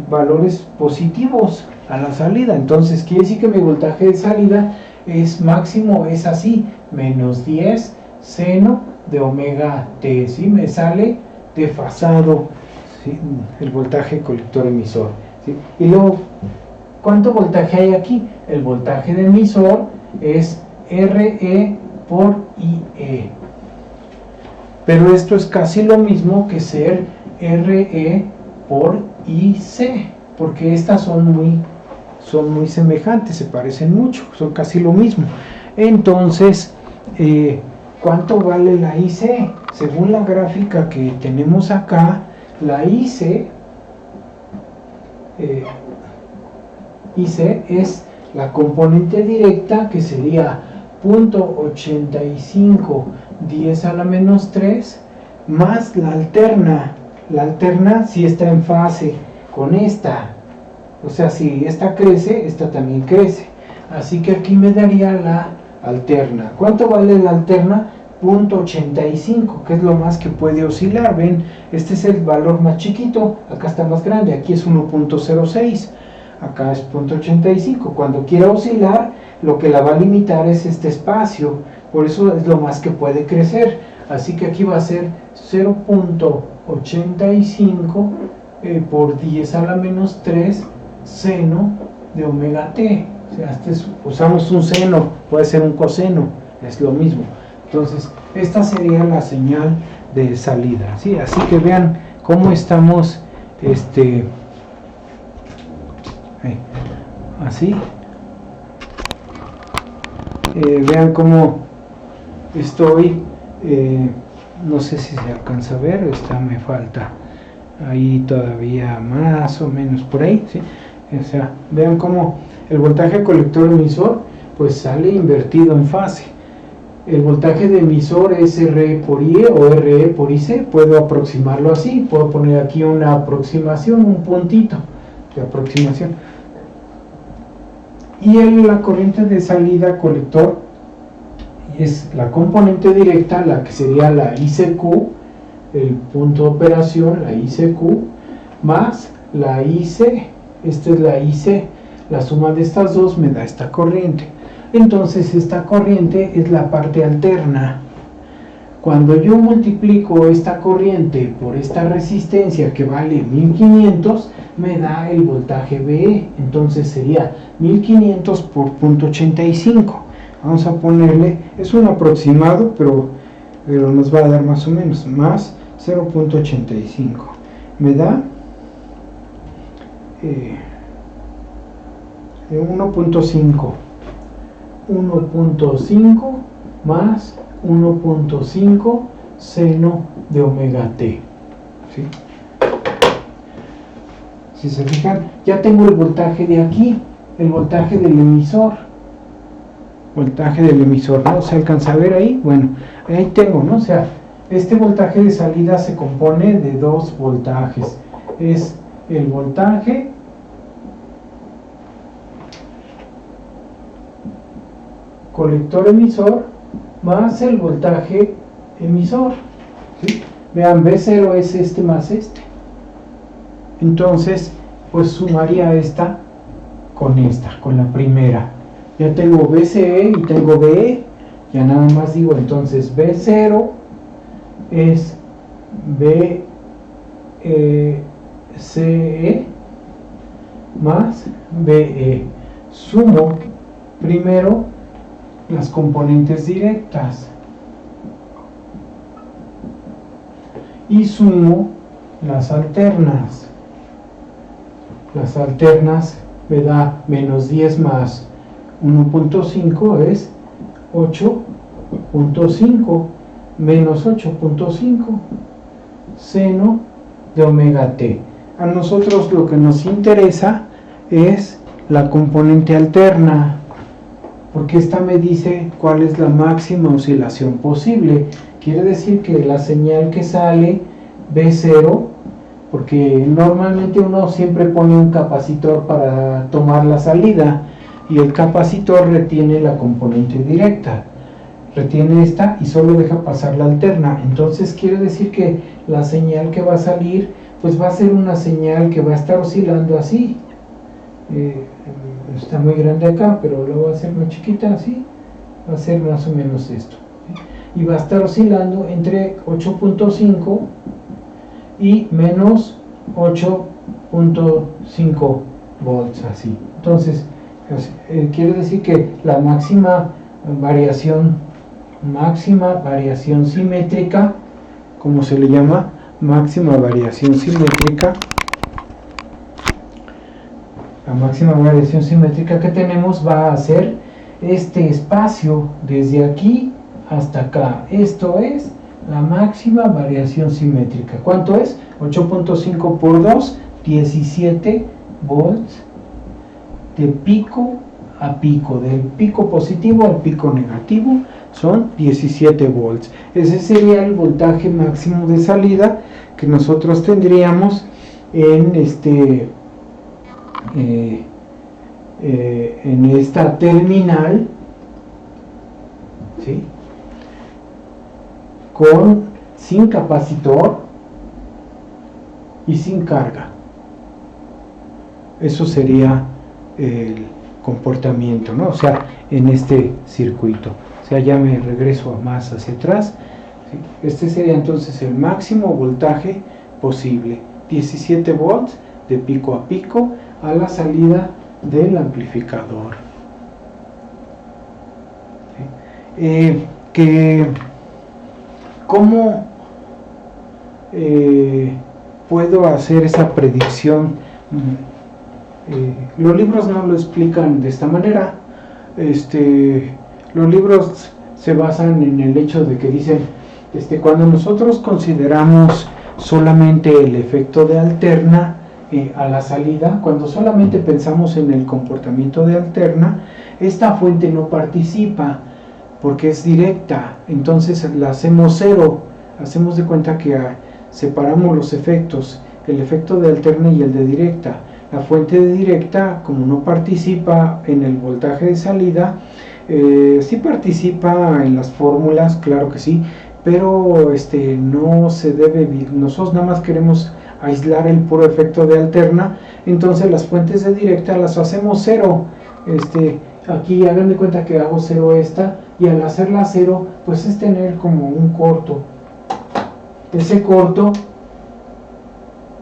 valores positivos a la salida. Entonces quiere decir que mi voltaje de salida es máximo, es así, menos 10 seno de omega t, ¿sí? Me sale desfasado, ¿sí? El voltaje colector emisor, ¿sí? Y luego, ¿cuánto voltaje hay aquí? El voltaje de emisor es RE por IE, pero esto es casi lo mismo que ser RE por IC, porque estas son muy semejantes, se parecen mucho, son casi lo mismo. Entonces, ¿cuánto vale la IC? Según la gráfica que tenemos acá, la IC es la componente directa, que sería 0.85 10 a la menos 3, más la alterna. La alterna si está en fase con esta, o sea, si esta crece, esta también crece, así que aquí me daría la alterna. ¿Cuánto vale la alterna? 0.85, que es lo más que puede oscilar. Ven, este es el valor más chiquito, acá está más grande, aquí es 1.06, acá es 0.85. Cuando quiera oscilar, lo que la va a limitar es este espacio, por eso es lo más que puede crecer. Así que aquí va a ser 0.85 por 10 a la menos 3 seno de omega t. O sea, usamos un seno, puede ser un coseno, es lo mismo. Entonces, esta sería la señal de salida, ¿sí? Así que vean cómo estamos, así. Vean cómo estoy, no sé si se alcanza a ver, me falta ahí todavía más o menos por ahí, ¿sí? O sea, vean cómo el voltaje colector emisor pues sale invertido en fase. El voltaje de emisor es RE por IE o RE por IC, puedo aproximarlo así, puedo poner aquí una aproximación, un puntito de aproximación. Y la corriente de salida colector es la componente directa, la que sería la ICQ, el punto de operación, la ICQ, más la IC, esta es la IC, la suma de estas dos me da esta corriente. Entonces esta corriente es la parte alterna. Cuando yo multiplico esta corriente por esta resistencia que vale 1500, me da el voltaje VE. Entonces sería 1500 por 0.85. Vamos a ponerle, es un aproximado, pero nos va a dar más o menos, más 0.85. Me da 1.5 más 1.5 seno de omega t. ¿Sí? Si se fijan, ya tengo el voltaje de aquí, el voltaje del emisor. Voltaje del emisor, ¿no? ¿Se alcanza a ver ahí? Bueno, ahí tengo, ¿no? O sea, este voltaje de salida se compone de dos voltajes. Es el voltaje colector emisor más el voltaje emisor. ¿Sí? Vean, V0 es este más este. Entonces, pues sumaría esta, con la primera. Ya tengo VCE y tengo VE. Ya nada más digo, entonces V0 es VCE más VE. Sumo primero las componentes directas y sumo las alternas. Las alternas me da menos 10 más 1.5 es 8.5 menos 8.5 seno de omega t. A nosotros lo que nos interesa es la componente alterna, porque esta me dice cuál es la máxima oscilación posible. Quiere decir que la señal que sale V0, porque normalmente uno siempre pone un capacitor para tomar la salida, y el capacitor retiene la componente directa, retiene esta y solo deja pasar la alterna. Entonces quiere decir que la señal que va a salir pues va a ser una señal que va a estar oscilando así. Está muy grande acá, pero lo voy a hacer más chiquita, así va a ser más o menos esto, ¿sí? Y va a estar oscilando entre 8.5 y menos 8.5 volts, así. Entonces quiere decir que la máxima variación simétrica, como se le llama, máxima variación simétrica, la máxima variación simétrica que tenemos va a ser este espacio desde aquí hasta acá. Esto es la máxima variación simétrica. ¿Cuánto es? 8.5 por 2, 17 volts de pico a pico, del pico positivo al pico negativo son 17 volts. Ese sería el voltaje máximo de salida que nosotros tendríamos en esta terminal, ¿sí? Sin capacitor y sin carga. Eso sería el comportamiento, ¿no? O sea, en este circuito. O sea, ya me regreso más hacia atrás, ¿sí? Este sería entonces el máximo voltaje posible, 17 volts de pico a pico a la salida del amplificador. ¿Sí? ¿Cómo puedo hacer esa predicción? Los libros no lo explican de esta manera. Los libros se basan en el hecho de que dicen, cuando nosotros consideramos solamente el efecto de alterna a la salida, cuando solamente pensamos en el comportamiento de alterna, esta fuente no participa porque es directa, entonces la hacemos cero. Hacemos de cuenta que separamos los efectos, el efecto de alterna y el de directa. La fuente de directa, como no participa en el voltaje de salida, sí participa en las fórmulas, claro que sí, pero no se debe. Nosotros nada más queremos aislar el puro efecto de alterna, entonces las fuentes de directa las hacemos cero. Aquí hagan de cuenta que hago cero esta, y al hacerla cero pues es tener como un corto. Ese corto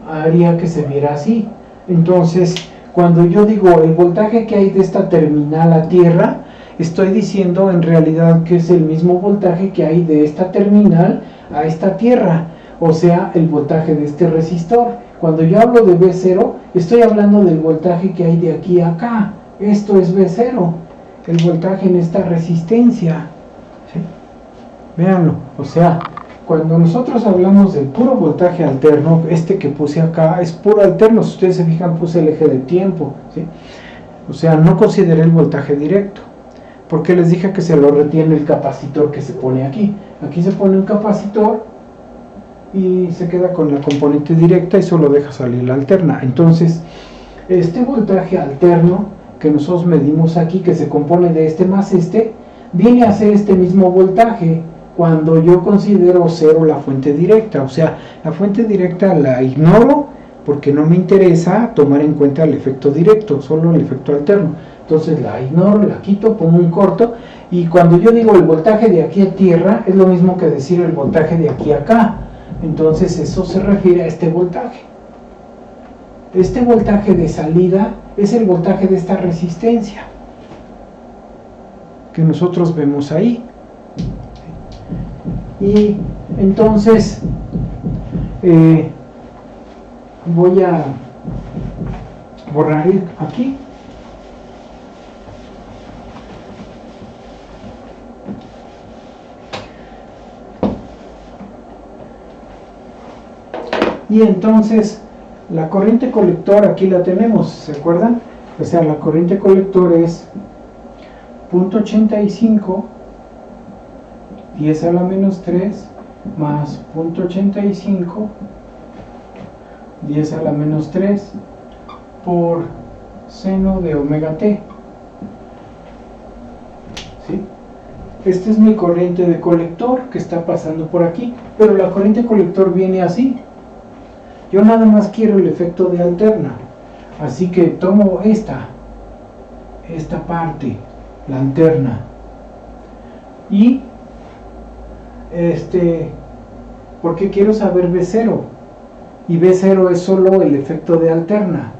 haría que se viera así. Entonces cuando yo digo el voltaje que hay de esta terminal a tierra, estoy diciendo en realidad que es el mismo voltaje que hay de esta terminal a esta tierra, o sea, el voltaje de este resistor. Cuando yo hablo de V0, estoy hablando del voltaje que hay de aquí a acá. Esto es V0, el voltaje en esta resistencia, ¿sí? Véanlo, o sea, cuando nosotros hablamos del puro voltaje alterno, este que puse acá es puro alterno. Si ustedes se fijan, puse el eje de tiempo, ¿sí? O sea, no consideré el voltaje directo, porque les dije que se lo retiene el capacitor que se pone aquí. Aquí se pone un capacitor y se queda con la componente directa y solo deja salir la alterna. Entonces, este voltaje alterno que nosotros medimos aquí, que se compone de este más este, viene a ser este mismo voltaje cuando yo considero cero la fuente directa. O sea, la fuente directa la ignoro porque no me interesa tomar en cuenta el efecto directo, solo el efecto alterno. Entonces la ignoro, la quito, pongo un corto, y cuando yo digo el voltaje de aquí a tierra, es lo mismo que decir el voltaje de aquí a acá. Entonces eso se refiere a este voltaje. Este voltaje de salida es el voltaje de esta resistencia que nosotros vemos ahí. Y entonces voy a borrar aquí. Y entonces la corriente colector aquí la tenemos, ¿se acuerdan? O sea, la corriente colector es 0.85 10 a la menos 3 más 0.85 10 a la menos 3 por seno de omega t. ¿Sí? Esta es mi corriente de colector que está pasando por aquí, pero la corriente colector viene así. Yo nada más quiero el efecto de alterna, así que tomo esta parte, la alterna, y porque quiero saber B0, y B0 es solo el efecto de alterna,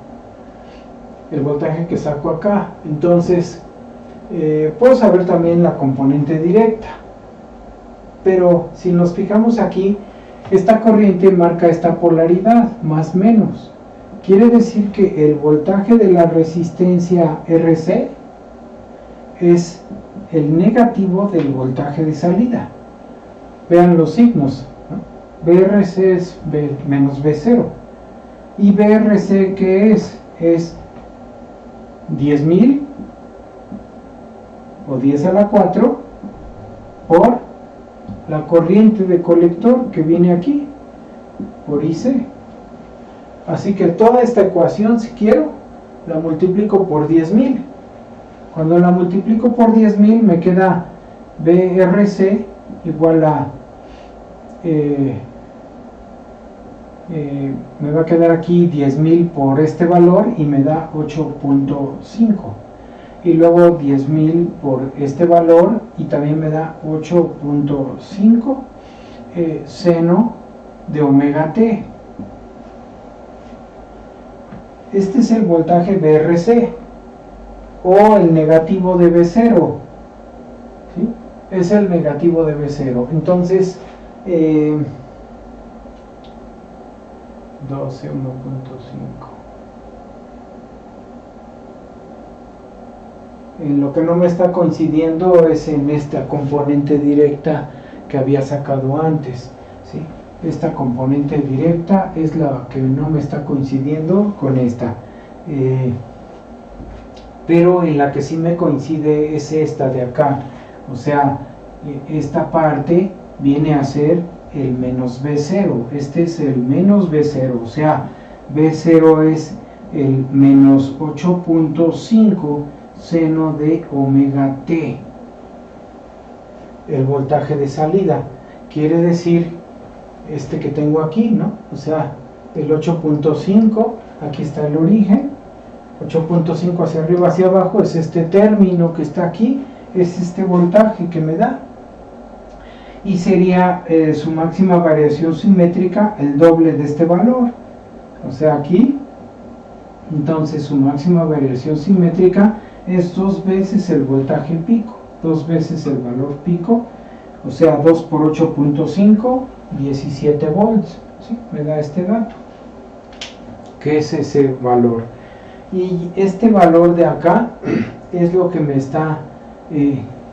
el voltaje que saco acá. Entonces puedo saber también la componente directa, pero si nos fijamos aquí, esta corriente marca esta polaridad, más menos. Quiere decir que el voltaje de la resistencia RC es el negativo del voltaje de salida. Vean los signos, ¿no? BRC es menos B0. ¿Y BRC qué es? Es 10.000 o 10 a la 4 por la corriente de colector que viene aquí, por IC. Así que toda esta ecuación, si quiero, la multiplico por 10.000. Cuando la multiplico por 10.000 me queda BRC igual a me va a quedar aquí 10.000 por este valor y me da 8.5, y luego 10.000 por este valor y también me da 8.5 seno de omega t. Este es el voltaje BRC o el negativo de B0, ¿sí? Es el negativo de B0. Entonces 12, 1.5. Lo que no me está coincidiendo es en esta componente directa que había sacado antes, ¿sí? Esta componente directa es la que no me está coincidiendo con esta, pero en la que sí me coincide es esta de acá. O sea, esta parte viene a ser el menos B0, este es el menos B0, o sea, B0 es el menos 8.5 seno de omega t, el voltaje de salida. Quiere decir este que tengo aquí, ¿no? O sea, el 8.5, aquí está el origen, 8.5 hacia arriba, hacia abajo, es este término que está aquí, es este voltaje que me da, y sería su máxima variación simétrica el doble de este valor, o sea, aquí, entonces su máxima variación simétrica es 2 veces el voltaje pico, 2 veces el valor pico, o sea, 2 por 8.5, 17 volts, ¿sí? Me da este dato, que es ese valor. Y este valor de acá es lo que me está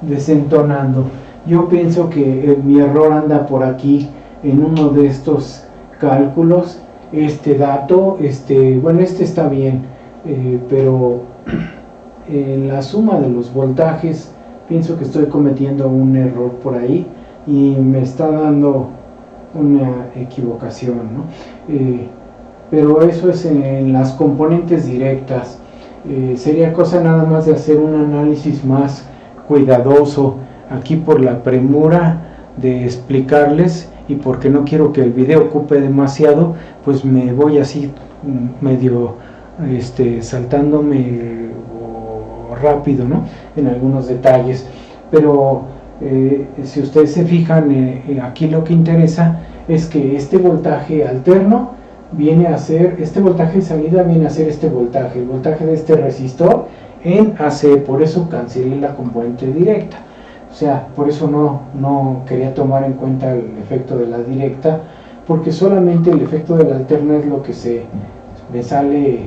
desentonando. Yo pienso que mi error anda por aquí en uno de estos cálculos. Este dato, bueno, este está bien, pero en la suma de los voltajes pienso que estoy cometiendo un error por ahí y me está dando una equivocación, ¿no? Pero eso es en las componentes directas. Sería cosa nada más de hacer un análisis más cuidadoso aquí por la premura de explicarles, y porque no quiero que el video ocupe demasiado, pues me voy así medio saltándome rápido, ¿no?, en algunos detalles. Pero si ustedes se fijan, aquí lo que interesa es que este voltaje alterno viene a ser, este voltaje de salida viene a ser este voltaje, el voltaje de este resistor en AC. Por eso cancelé la componente directa. O sea, por eso no quería tomar en cuenta el efecto de la directa, porque solamente el efecto de la alterna es lo que me sale,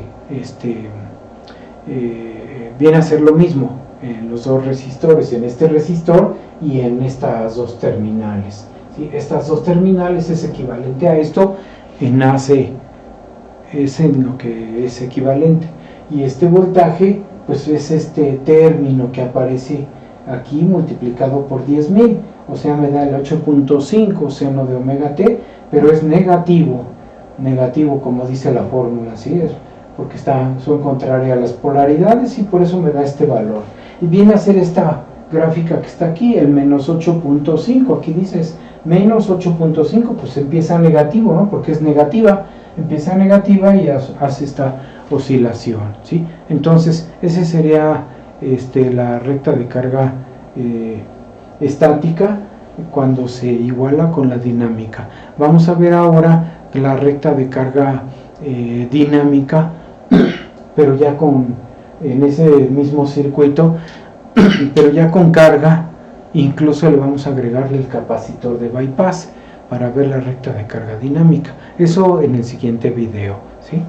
viene a ser lo mismo en los dos resistores, en este resistor y en estas dos terminales, ¿sí? Estas dos terminales es equivalente a esto en AC, es en lo que es equivalente, y este voltaje pues es este término que aparece aquí multiplicado por 10.000, o sea, me da el 8.5 seno de omega t, pero es negativo como dice la fórmula, ¿sí? Es porque son contrarias a las polaridades y por eso me da este valor. Y viene a ser esta gráfica que está aquí, el menos 8.5, aquí dices menos 8.5, pues empieza negativo, ¿no?, porque es negativa, empieza negativa y hace esta oscilación, ¿sí? Entonces, ese sería la recta de carga estática cuando se iguala con la dinámica. Vamos a ver ahora la recta de carga dinámica, pero ya en ese mismo circuito, pero ya con carga. Incluso le vamos a agregarle el capacitor de bypass para ver la recta de carga dinámica. Eso en el siguiente video, ¿sí?